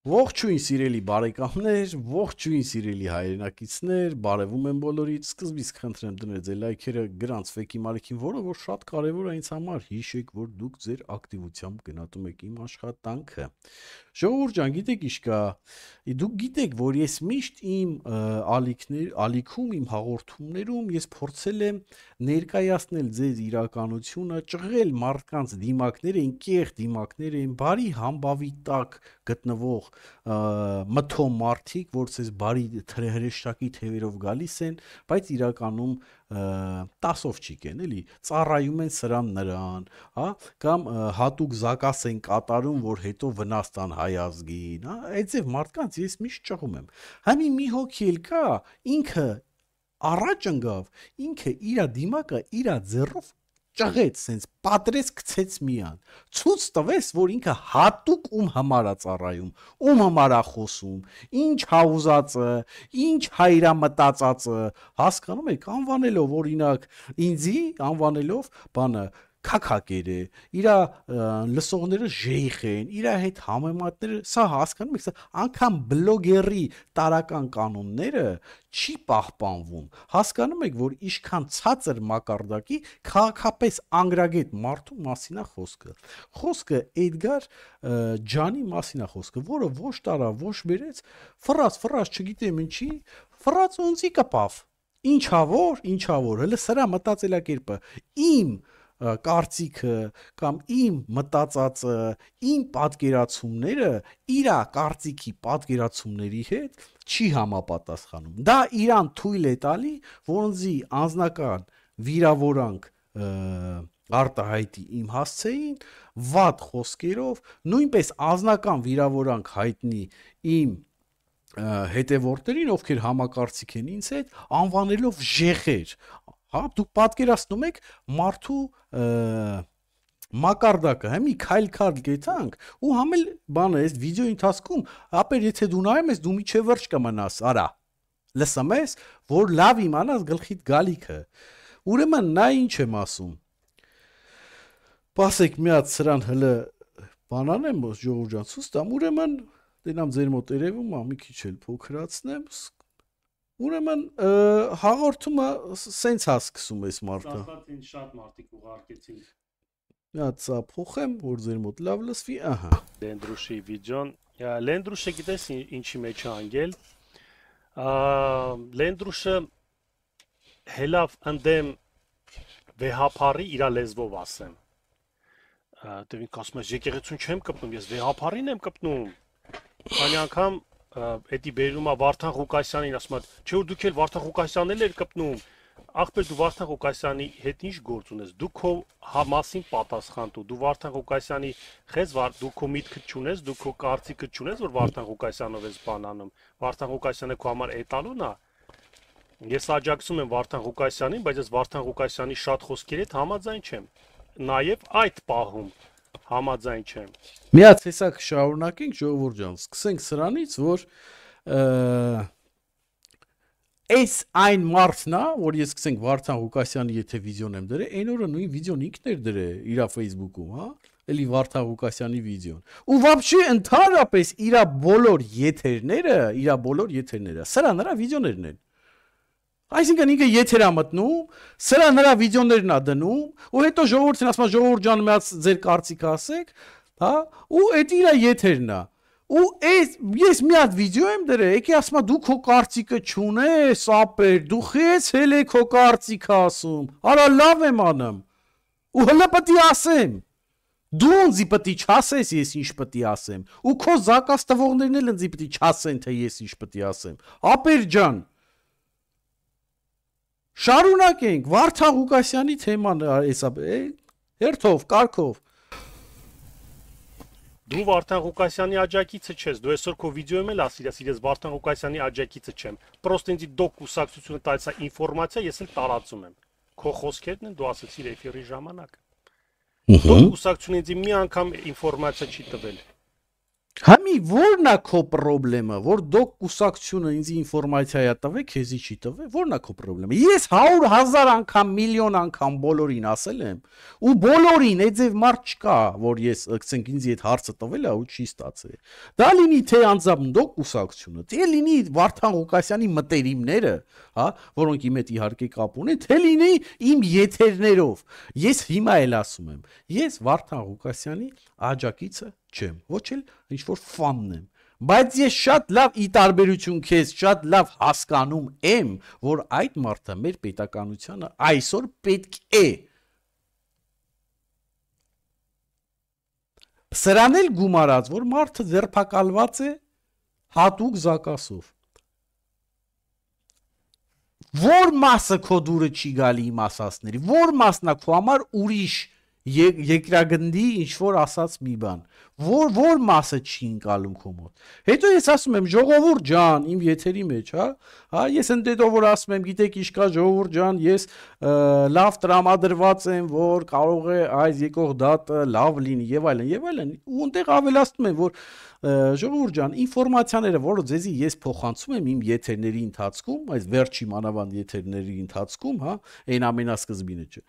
Ողջույն սիրելի բարեկամներ, ողջույն սիրելի հայրենակիցներ, բարևում եմ բոլորիդ, սկզբից խնդրեմ դնել ձեր լայքերը գրանցվեք իմ ալիքին, որը որ շատ կարևոր է ինձ համար, հիշեք, որ դուք ձեր ակտիվությամբ գնահատում եք իմ աշխատանքը։ Ժողովուրդ ջան, գիտեք ինչ կա, դուք գիտեք, որ ես միշտ իմ ալիքում, իմ հաղորդումներում ես փորձել եմ ներկայացնել ձեզ իրականությունը, ճղել մարդկանց դիմակները, կեղծ դիմակները, բարի համբավի տակ գտնվող մթոմ մարդիկ, որ ցես բարի հրեշտակի թևերով գալիս են, բայց իրականում 10-ով չիկեն, էլի, ծառայում են սրան նրան, հա, կամ հատուկ զակաս են կատարում, որ հետո վնաս տան հայ ազգին, հա, այդպես մարդկանց ես միշտ ճղում եմ։ Համի մի հոգի էլ կա, ինքը առաջ ընկավ, ինքը իր դիմակը իր ձեռով ճղեց, սենց պատրեց գցեց միան, ցույց տվեց, որ ինքը հատուկ ում համար է ծառայում, ում համար է խոսում, ինչ հաուզածը, ինչ հայրամտածածը, հասկանում եք, անվանելով օրինակ ինձի, անվանելով բանը քաքակեր է, իր լսողները ժեյխ են, իր հետ համեմատները, սա հասկանում եք, սա անգամ բլոգերի տարական կանոնները չի պահպանվում, հասկանում եք, որ ինչքան ցածր մակարդակի քաղաքապես անգրագետ մարդու մասին է խոսքը Էդգար ջանի մասին է խոսքը, որը ոչ տարա, ոչ բերեց, ֆրաց, չգիտեմ ինչի, ֆրաց ոնցի կպավ, ինչա որ, հələ սրա մտածելակերպը, իմ կարծիքը կամ իմ մտածածը, իմ պատկերացումները իր կարծիքի պատկերացումների հետ չի համապատասխանում։ Դա իրան թույլ է տալի, որոնցի անձնական վիրավորանք արտահայտի իմ հասցեին, վատ խոսքերով, նույնպես անձնական վիրավորանք հայտնի իմ հետևորդներին, ովքեր համակարծիք են ինձ հետ, անվանելով ժեխեր, հա, դուք պատկերացնում եք մարդու մակարդակը, հա, մի քայլ գետանք ու համել բանը, այս վիդեոյի ընթացքում, ապեր եթե դու նայում ես, դու միջև վերջ կմնաս, արա, լսում ես, որ լավ իմանաս գլխիդ գալիքը, ուրեմն նա ինչ եմ ասում, պասեք մի հատ սրան հլը բանանեմ, ժողովուրդ ջան, ցույց տամ, ուրեմն դենամ ձեր մոտ երևում է, մի քիչ էլ փոքրացնեմ, ուրեմն հաղորդումը սենց է սկսում այս մարդը։ Ինձ շատ մարդիկ ուղարկեցին։ Մի հատ սա փոխեմ, որ ձեր մոտ լավ լսվի, ահա։ Լենդրուշի վիդեոն, Լենդրուշը գիտես ինչի մեջ է անգել։ Լենդրուշը հելավ ընդեմ վեհապարի իր լեզվով ասեմ։ Դե ինք ասում ես եկեղեցուն չեմ կպնում, ես վեհապարին եմ կպնում։ Քանի անգամ էդի բերում է Վարդան Ղուկասյանին, ասում է, չէ՞ որ դուք էլ Վարդան Ղուկասյանն էլ եք կպնում։ Ախպեր դու Վարդան Ղուկասյանի հետ ինչ գործ ունես։ Դու քո մասին պատասխան տու։ Դու Վարդան Ղուկասյանի խես դու քո միտքը չունես, դու քո կարծիքը չունես, որ Վարդան Ղուկասյանով ես բանանում։ Վարդան Ղուկասյանը քո համար էտալոն է։ Ես աջակցում եմ Վարդան Ղուկասյանին, բայց ես Վարդան Ղուկասյանի շատ խոսքերի հետ համաձայն չեմ։ Նաև այդ պահում համաձայն չեմ։ Մի հատ հեսակ շարունակենք, ժողովուրդ ջան, սկսենք սրանից, որ այս այն մարդն է, որ ես սկսենք Վարդան Ղուկասյանի եթե վիդեոն եմ դրել, այն օրը նույն վիդեոն ինքն էր դրել իր Facebook-ում, հա, էլի Վարդան Ղուկասյանի վիդեոն։ Ու вообще ընդհանրապես իր բոլոր եթերները, սրա նրա վիդեոներն են։ Այսինքն ինքը եթեր է մտնում, սրա նրա վիդեոներն է դնում, ու հետո ժողովուրդին ասում է ժողովուրդ ջան, մի հատ ձեր կարծիքը ասեք, հա, ու այդ իր եթերն է։ Ու ես մի հատ վիդեո եմ դրել, եկի ասում դու քո կարծիքը չունես, ապեր, դու խես հել է քո կարծիքը ասում, արա լավ եմ անում, ու հլը պտի ասեմ, դու ինձի պտի չասես ես ինչ պտի ասեմ, ու քո զակաս տվողներն էլ ինձի պտի չասեն, թե ես ինչ պտի ասեմ, ապեր ջան, շարունակենք, Վարդան Ղուկասյանի թեման հերթով, կարգով, Դու Վարդան Ղուկասյանի աջակիցը չես, դու այսօր քո վիդեոյում էլ ասիր, ես Վարդան Ղուկասյանի աջակիցը չեմ։ Պրոստը ինձ դոկ կուսակցությունը տալիս է ինֆորմացիա, ես էլ տարածում եմ։ Քո խոսքերն են դու ասացիր էֆիրի ժամանակ։ Դոկ կուսակցությունը ինձ մի անգամ ինֆորմացիա չի տվել։ Համի որն է քո խնդրեմը, որ դոկ կուսակցությունը ինձ ինֆորմացիա է տվել, քեզի չի տվել, որն է քո խնդրեմը։ Ես 100,000 անգամ, միլիոն անգամ բոլորին ասել եմ, ու բոլորին այդձև մարդ չկա, որ ես ասենք ինձ այդ հարցը տվել է ու չի ստացել։ Դա լինի թե անձամբ դոկ կուսակցությունը, թե լինի Վարդան Ղուկասյանի մտերիմները, հա, որոնք իմ հետ իհարկե կապ ունեն, թե լինի իմ եթերներով։ Ես հիմա էլ ասում եմ, ես Վարդան Ղուկասյանի աջակիցը չեմ, ոչ էլ ինչ որ ֆանն եմ, բայց ես շատ լավ ի տարբերություն քեզ շատ լավ հասկանում եմ, որ այդ մարդը մեր պետականությանը այսօր պետք է սրան էլ գումարած, որ մարդը ձերբակալված է հատուկ զակասով։ Որ մասը քո դուրը չի գալի իմ ասածների, որ մասն է քո համար ուրիշ երկրագնդի ինչ որ ասած մի բան, որ մասը չի ընկալում քո մոտ։ Հետո ես ասում եմ ժողովուրդ ջան, իմ եթերի մեջ, հա, ես ընդդետով որ ասում եմ, գիտեք ինչ կա ժողովուրդ ջան, ես լավ տրամադրված եմ, որ կարող է այս եկող դատը լավ լինի եւ այլն, ու այնտեղ ավելացնում եմ, որ ժողովուրդ ջան, ինֆորմացիաները, որը ձեզի ես փոխանցում եմ իմ եթերների ընթացքում, այս վերջի մանավանդ եթերների ընթացքում, հա, այն ամենասկզբինը չէ։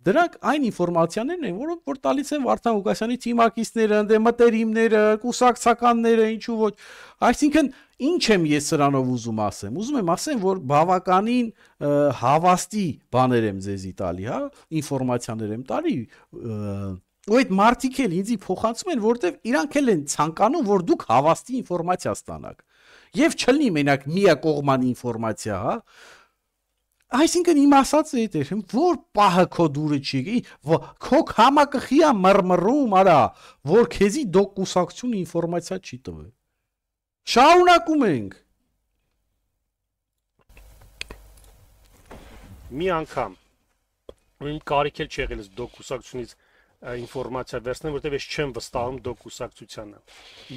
Դրանք այն ինֆորմացիաներն են, որոնք որ տալիս են Վարդան Ղուկասյանի թիմակիցները, ընդ մտերիմները, կուսակցականները, ինչու ոչ։ Այսինքն, ինչ եմ ես սրանով ուզում ասեմ։ Ուզում եմ ասեմ, որ բավականին հավաստի բաներ եմ ձեզի տալի, հա, ինֆորմացիաներ եմ տալի, ու այդ մարդիկ էլ ինձի փոխանցում են, որտեվ իրանք էլ են ցանկանում, որ դուք հավաստի ինֆորմացիա ստանաք։ Եվ չլինի մենակ միակողմանի ինֆորմացիա, հա։ Այսինքն իմ ասածը էդ էր, որ պահը քո դուրը չի, քո համակխի է մռմռում, արա, որ քեզի դոկ կուսակցությունը ինֆորմացիա չի տվել։ Շարունակում ենք։ Մի անգամ իմ կարիք էլ չի եղել դոկ կուսակցությունից ինֆորմացիա վերցնեմ, որտեղ ես չեմ վստահում դոկ կուսակցությանը։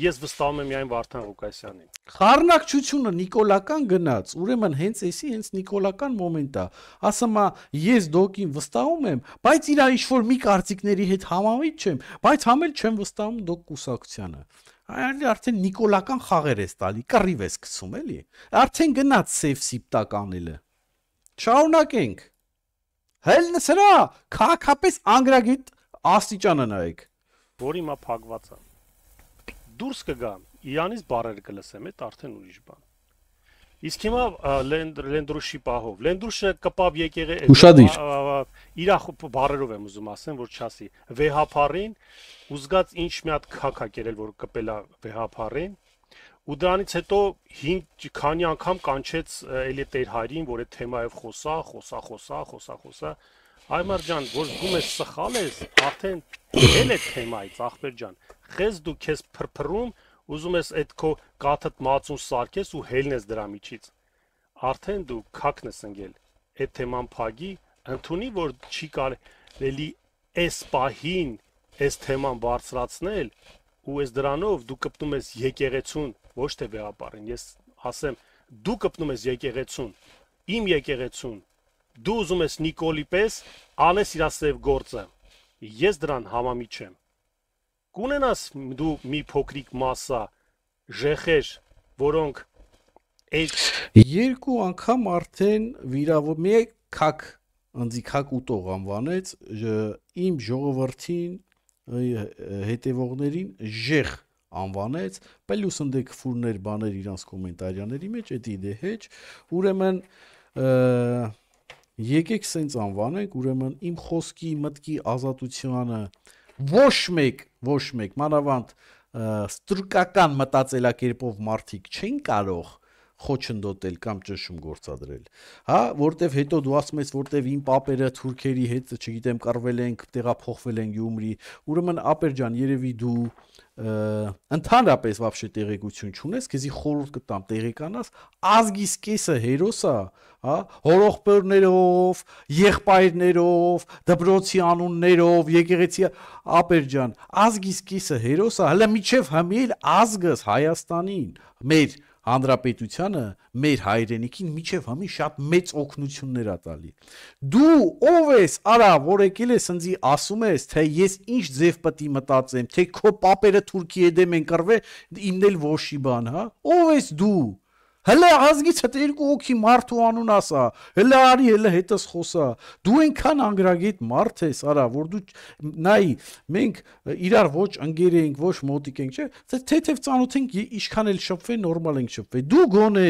Ես վստահում եմ միայն Վարդան Ղուկասյանին։ Խառնակցությունը նիկոլական գնաց, ուրեմն հենց էսի նիկոլական մոմենտ է։ Ասում ես դոկին վստահում եմ, բայց իր ինչ-որ մի կարծիքների հետ համամիտ չեմ, բայց համել չեմ վստահում դոկ կուսակցությանը։ Այլ արդեն նիկոլական խաղեր ես տալի, կռիվ ես գցում, էլի։ Արդեն գնաց սև սիպտականելը։ Շարունակենք։ Հելն սրա, քաղաքապես անգրագիտ աստիճանը նայեք, որ հիմա փակված է։ Դուրս կգա, իրանից բարերը կլսեմ, այդ արդեն ուրիշ բան։ Իսկ հիմա Լենդրուշի պահով, Լենդրուշը կպավ եկեղե իր բարերով եմ ուզում ասեմ, որ չասի վեհապարին ու զգաց ինչ մի հատ քաք ա կերել, որ կպելա վեհապարին, ու դրանից հետո 5 քանի անգամ կանչեց էլի Տեր Հայրին, որ այդ թեմայով խոսա Այմար ջան, որ զգում ես սխալ ես, արդեն էլ այդ թեմայից, ախպեր ջան, խես դու քեզ փրփրում, ուզում ես այդ քո կաթդ մածուն սարքես ու հելն ես դրա միջից, արդեն դու քակն ես ընկել, այդ թեման փագի, ընդունի, որ չի կարելի այս պահին այս թեման բարձրացնել, ու այս դրանով դու կպնում ես եկեղեցուն, ոչ թե վեհապարին, ես ասեմ, դու կպնում ես եկեղեցուն, իմ եկեղեցուն, դու ուզում ես Նիկոլի պես անես իր սև գործը, ես դրան համամիտ չեմ։ Կունենաս դու մի փոքրիկ մասա ժեխեր, որոնք երկու անգամ արդեն վիրավոր մի քակ ընձի քակ ուտող անվանեց իմ ժողովրդին հետևողներին ժեղ անվանեց, պլյուս ընդե քֆուրներ բաներ իրանց կոմենտարիաների մեջ, էդ իդե հեչ, ուրեմն եկեք սենց անվանենք, ուրեմն իմ խոսքի մտքի ազատությանը ոչ մեկ մանավանդ ստրուկական մտածելակերպով մարդիկ չեն կարող խոչընդոտել կամ ճնշում գործադրել, հա, որտեվ հետո դու ասում ես, որտեվ իմ պապերը թուրքերի հետ, չգիտեմ, կռվել են, տեղափոխվել են Գյումրի, ուրեմն ապեր ջան, երևի դու ընդհանրապես вообще տեղեկություն չունես, քեզի խորհուրդ կտամ տեղեկանաս, ազգիս կեսը հերոսա, հա, հորողբորներով, եղբայրներով, դպրոցի անուններով, եկեղեցի ապեր ջան, ազգիս կեսը հերոսա, հələ միջև հմիել ազգս Հայաստանին, մեր հանրապետությանը մեր հայրենիքին միջև համի շատ մեծ օգնություններ ա տալի։ Դու ով ես, արա, որ եկել ես ինձի ասում ես, թե ես ինչ ձև պետք է մտածեմ, թե քո պապերը Թուրքիա դեմ են կռվե, իմն էլ ոչի բան, հա։ Ով ես դու։ Հələ ազգից հետ երկու օքի մարդու անուն ասա, հələ արի, հələ հետս խոսա, դու այնքան անգրագետ մարդ ես, արա, որ դու նայի, մենք իրար ոչ ընկեր ենք, ոչ մոտիկ ենք, չէ, թեթև ծանոթ ենք, ինչքան էլ շփվե, նորմալ ենք շփվե, դու գոնե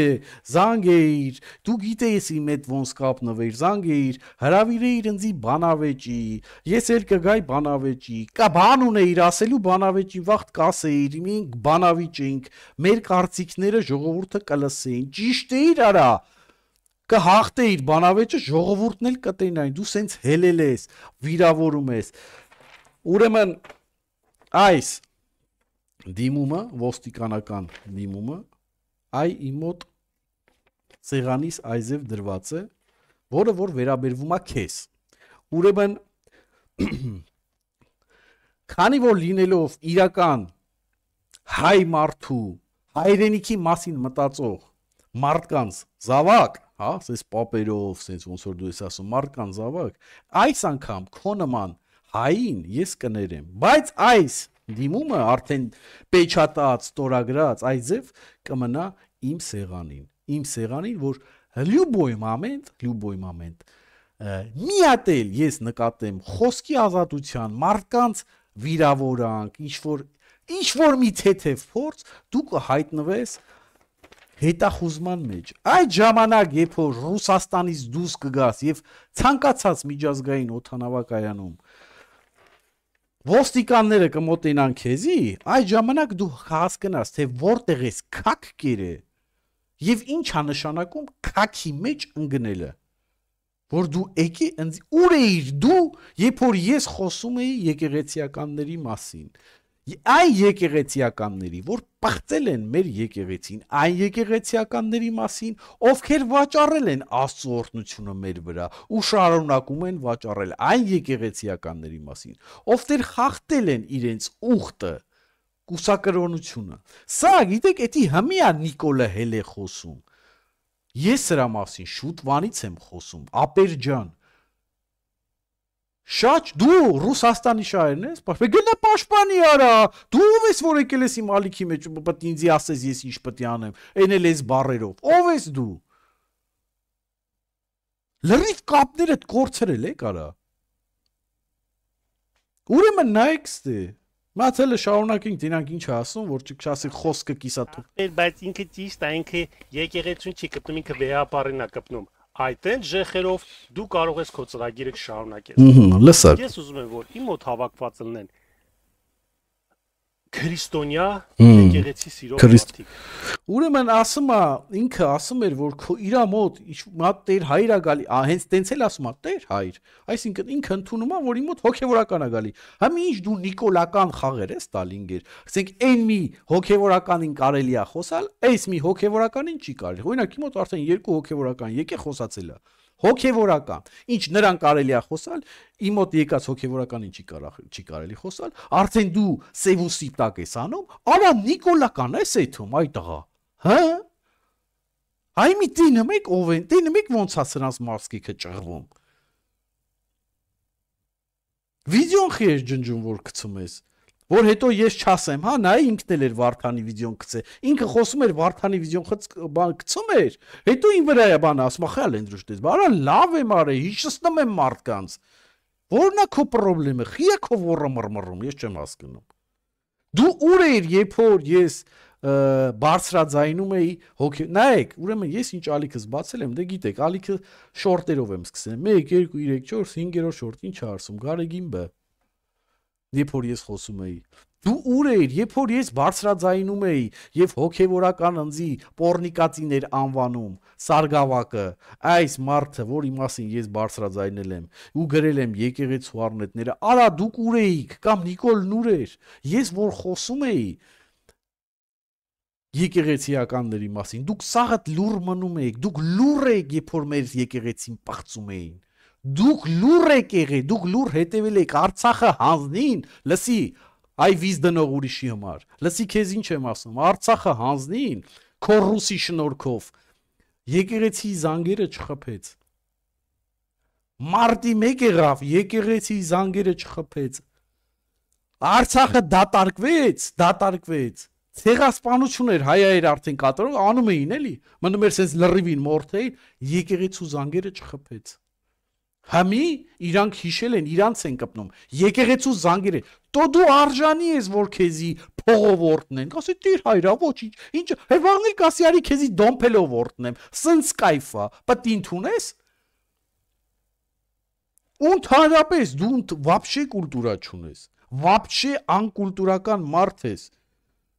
զանգ էիր, դու գիտեի իմ հետ ոնց կապնվեիր, զանգ էիր, հրավիրեիր ինձի բանավեճի, ես էլ կգայի բանավեճի, կա բան ունեիր ասելու բանավեճի, վաղտ կասեիր, մենք բանավիճ ենք, մեր կարծիքները ժողովուրդը կլսեին, ճիշտ էիր, արա, կհաղթեիր բանավեճը, ժողովուրդն էլ կտենային, դու սենց հելել ես, վիրավորում ես, ուրեմն այս դիմումը, ոստիկանական դիմումը, այ իմ մոտ սեղանիս այզև դրված է, որը որ վերաբերվում է քեզ, ուրեմն քանի որ լինելով իրական հայ մարդու, հայրենիքի մասին մտածող մարդկանց զավակ, հա, սենց պապերով, սենց ոնց որ դու ես ասում, մարդկանց զավակ, այս անգամ քո նման հային ես կներեմ, բայց այս դիմումը արդեն պեչատած, ստորագրած, այզև կմնա իմ սեղանին, որ լյուբոյ մամենտ մի հատ էլ ես նկատեմ խոսքի ազատության, մարդկանց վիրավորանք, ինչ-որ մի թեթև փորձ, դու կհայտնվես հետախուզման մեջ։ Այդ ժամանակ, երբ որ Ռուսաստանից դուրս կգաս եւ ցանկացած միջազգային օդանավակայանում ոստիկանները կմոտենան քեզի, այդ ժամանակ դու հասկանաս, թե որտեղ ես քաք կերե եւ ինչ է նշանակում քաքի մեջ ընկնելը, որ դու եկի ինձ ուր էիր դու, երբ որ ես խոսում էի եկեղեցիականների մասին, այն եկեղեցիականների, որ պղծել են մեր եկեղեցին, այն եկեղեցիականների մասին, ովքեր վաճառել են Աստծո օրհնությունը մեր վրա ու շարունակում են վաճառել, այն եկեղեցիականների մասին, ովքեր խախտել են իրենց ուխտը, կուսակրոնությունը։ Սա գիտեք, էդի հմի է Նիկոլը հել է խոսում։ Ես սրա մասին շուտվանից եմ խոսում, ապեր ջան։ Շատ դու Ռուսաստանի շահերն ես, գնա պաշտպանի արա, դու ով ես որ եկել ես իմ ալիքի մեջ, պետք ինձ ասես ես ինչ պետք է անեմ, էնել ես բառերով, ով ես դու։ Լրիվ կապներդ կորցրել եք արա։ Ուրեմն նայեք ստե, մացելը շարունակենք դինանք ինչ ասում, որ չասի խոսքը կիսաթափ։ Բայց ինքը ճիշտ է, ինքը եկեղեցուն չի կպնում, ինքը վեհապարին է կպնում։ Այդտեն ժեխերով դու կարող ես քո ծրագիրը շարունակել։ Լսակ։ Ես ուզում եմ որ իմ մոտ հավաքված լինեն քրիստոնյա եկեղեցի սիրող մարդիկ։ Ուրեմն ինքը ասում էր որ իրա մոտ մատ տեր հայր ա գալի, հենց տենց էլ ասում ա տեր հայր, այսինքն ինքը ընդունում ա որ իմ մոտ հոգևորական ա գալի։ Համի ինչ դու նիկոլական խաղեր ես տալինգեր, ասենք այն մի հոգևորականին կարելի ա խոսալ, այս մի հոգևորականին չի կարելի։ Օրինակ իմ մոտ արդեն երկու հոգևորական եկե խոսացել ա։ Հոգևորական, ինչ նրան կարելի է խոսալ, իմ մոտ եկած հոգևորականին չի կարելի խոսալ, արդեն դու սև ու սիպտակ ես անում, արա նիկոլական ես էթում այ տղա, հա? Այ մի տինը մեկ ով են, տինը մեկ ոնց է սրանց մարսկիքը ճղվում։ Վիդեոն խի ես ջնջում, որ գցում ես, որ հետո ես չասեմ, հա, նայ ինքն էլ էր Վարդանի վիդեոն գցե, ինքը խոսում էր Վարդանի վիդեոն գցում էր, հետո ին վրա է բանը ասում, խայալ են դրուշտես, բարա լավ եմ արել, հիշեցնում եմ մարդկանց, որն է քո պրոբլեմը, խի է քո ոռը մռմռում, ես չեմ հասկանում։ Դու ուր էիր, երբ որ ես բարձրաձայնում էի նայեք, ուրեմն ես ինչ ալիքս բացել եմ, դե գիտեք, ալիքը շորտերով եմ սկսել, 1, 2, 3, 4, 5-րդ շորտ, ինչ արսում, Գարեգին բը, երբ որ ես խոսում էի, դու ուր էիր, երբ որ ես բարձրաձայնում էի և հոգևորական ընձի պորնիկացիներ անվանում, Սարգավակը, այս մարդը, որի մասին ես բարձրաձայնել եմ ու գրել եմ եկեղեցու առնետները, արա դուք ուր էիք, կամ Նիկոլն ուր էր, ես որ խոսում էի եկեղեցիականների մասին, դուք սաղդ լուր մնում էիք, դուք լուր էիք, երբ որ մեր եկեղեցին պղծում էին, դուք լուր եք եղել, դուք լուր հետևել եք Արցախը հանձնին, լսի, այ վիզ դնող ուրիշի համար, լսի քեզ ինչ եմ ասում, Արցախը հանձնին, քո ռուսի շնորհքով։ Եկեղեցի զանգերը չխփեց։ Մարտի 1 եղավ, եկեղեցի զանգերը չխփեց։ Արցախը դատարկվեց։ Ցեղասպանություն էր հայեր արդեն կատարում, անում էին էլի, մնում էր sense լրիվին մորթեին, եկեղեցու զանգերը չխփեց։ Համի իրանք հիշել են, իրանց են կպնում։ Եկեղեցու զանգերը, տո դու արժանի ես, որ քեզի փողովորտն են։ Ասի տիր հայրա, ոչինչ, ինչ, հեվաղնի կասի արի քեզի դոմփելով օրտնեմ։ Սենց կայֆա, պտին թունես։ Ընդհանրապես դու вообще կուլտուրա չունես։ Вообще անկուլտուրական մարդ ես։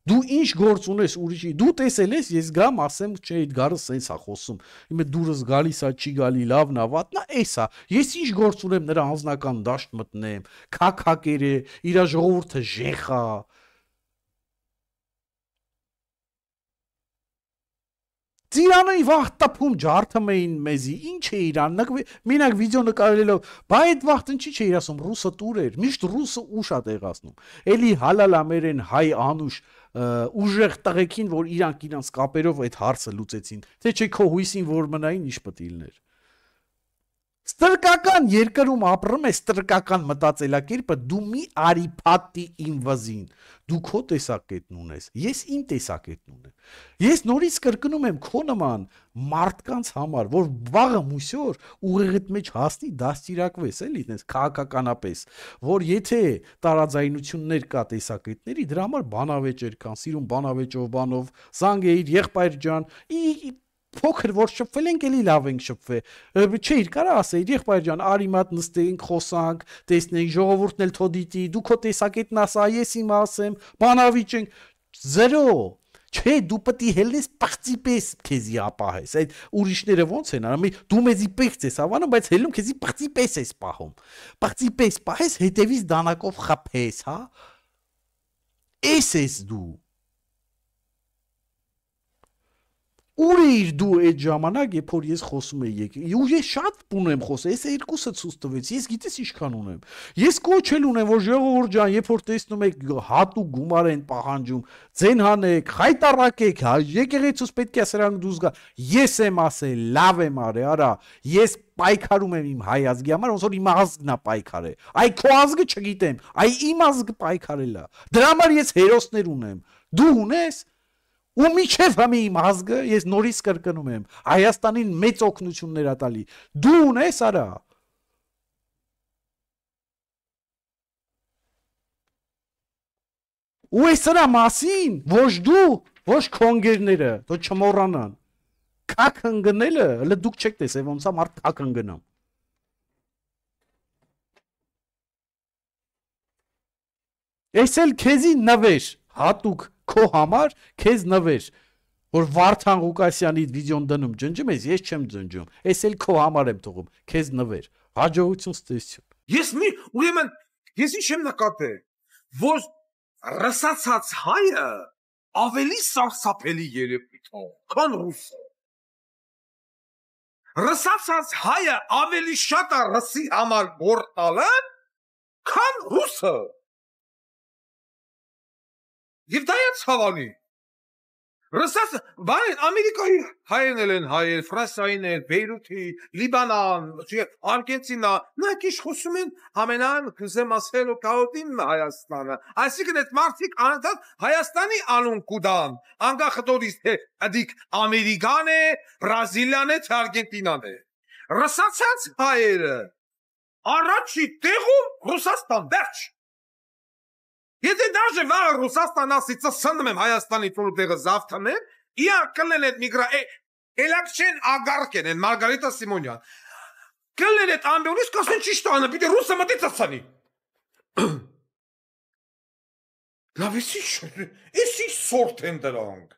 Դու ինչ գործ ունես ուրիշի, դու տեսել ես, ես գամ ասեմ, չէ, այդ գարը սենց է խոսում։ Իմը դուրս գալիս է, չի գալի, լավն է, վատնա, էս է։ Ես ինչ գործ ունեմ նրա անձնական դաշտ մտնեմ, քաքակեր է, իր ժողովուրդը ժեխա։ Ծիրանը վաղ տփում ջարդում էին մեզի, ինչ է իրան, մենակ վիդեո նկարելով, բայ այդ վաղտ ինչի՞ չէ իր ասում, ռուսը տուր էր, միշտ ռուսը ուշ է տեղացնում։ Էլի հալալ ամերեն հայ անուշ ուժեղ տղեկին, որ իրանք կապերով այդ հարցը լուծեցին, թե չէ քո հույսին որ մնային ինչ պետք է լիներ։ Ստրկական երկրում ապրում ես, ստրկական մտածելակերպը, դու մի արի փաթի իմ վզին, դու քո տեսակետն ունես, ես իմ տեսակետն ունեմ։ Ես նորից կրկնում եմ քո նման մարդկանց համար, որ վաղը մուսյոր ուղեղդ մեջ հասնի դաստիարակվես, էլի, այդպես քաղաքականապես, որ եթե տարաձայնություններ կա տեսակետների, դրա համար բանավեճեր կան, սիրուն բանավեճով բանով, զանգեիր, եղբայր ջան, փոքր որ շփվել ենք, էլի լավ ենք շփվել։ Չէ, իր կարա ասեիր, եղբայր ջան, արի մատ նստենք, խոսանք, տեսնենք, ժողովուրդն էլ թոդիտի, դու քո տեսակետն ասա, ես իմ ասեմ, բանավիճենք, զերո։ Չէ, դու պետք է հելնես պղծի պես քեզի ապահես։ Այդ ուրիշները ոնց են անում, դու մեզի պեղծ ես հավանում, բայց հելնում քեզի պղծի պես ես պահում։ Պղծի պես պահես, հետևից դանակով խփես, հա։ Էս ես դու։ Ուր էիր դու այդ ժամանակ, երբ որ ես խոսում էի եկել։ Ու ես շատ բուն եմ խոսել, ես երկուսը ցույց տվեց, ես գիտես ինչքան ունեմ։ Ես կոչել ունեմ, որ ժողովուրդ ջան, երբ որ տեսնում եք հատուկ գումար են պահանջում, ձեն հանեք, խայտարակեք, եկեղեցուց պետք է սրանք դուրս գա։ Ես եմ ասել, լավ եմ արել, արա, ես պայքարում եմ իմ հայ ազգի համար, ոնց որ իմ ազգն է պայքարել։ Այ քո ազգը չգիտեմ, այ իմ ազգը պայքարել է։ Դրա համար ես հերոսներ ունեմ։ Դու ունես։ Ու միջև համի իմ ազգը, ես նորից կրկնում եմ, Հայաստանին մեծ օգնություններ ա տալի։ Դու ունես, արա։ Ու այս սրա մասին, ոչ դու, ոչ քոնգերները, դու չմոռանան։ Քակ ընգնելը, հələ դուք չեք տեսել, ոնց է մարդ քակ ընգնամ։ Այս էլ քեզի նվեր, հատուկ քո համար քեզ նվեր, որ Վարդան Ղուկասյանի վիդեոն դնում ջնջում ես, ես չեմ ջնջում, այս էլ քո համար եմ թողում, քեզ նվեր, հաջողություն ստեսություն։ Ուրեմն ես ինչ եմ նկատել, որ ռսացած հայը ավելի սարսափելի երևի թող, քան ռուսը։ Ռսացած հայը ավելի շատ է ռսի համար գործալը, քան ռուսը։ Եվ դա է ցավալի։ Ռուսաստանը, բան, Ամերիկայի հայերն են հայեր, Ֆրանսիային են, Բեյրութի, Լիբանան, Արգենտինա, նրանք ինչ խոսում են ամենայն կուզեմ ասել ու կաուտին Հայաստանը։ Այսինքն այդ մարդիկ անընդհատ Հայաստանի անուն կուդան, անկախ դուրից թե դիք Ամերիկան է, Բրազիլիան է, թե Արգենտինան է։ Ռուսացած հայերը առաջի տեղում Ռուսաստան վերջ։ Եթե դաժե վաղը Ռուսաստան ասի ծսնում եմ Հայաստանի ծուրու տեղը զավթանեմ, իա կլեն այդ միգրա, էլակչեն ագարկեն են, Մարգարիտա Սիմոնյան, կլեն այդ ամբյոնից կասեն ճիշտ անը, պիտի ռուսը մտի ծսանի։ Լավ, եսի սորտ են դրանք։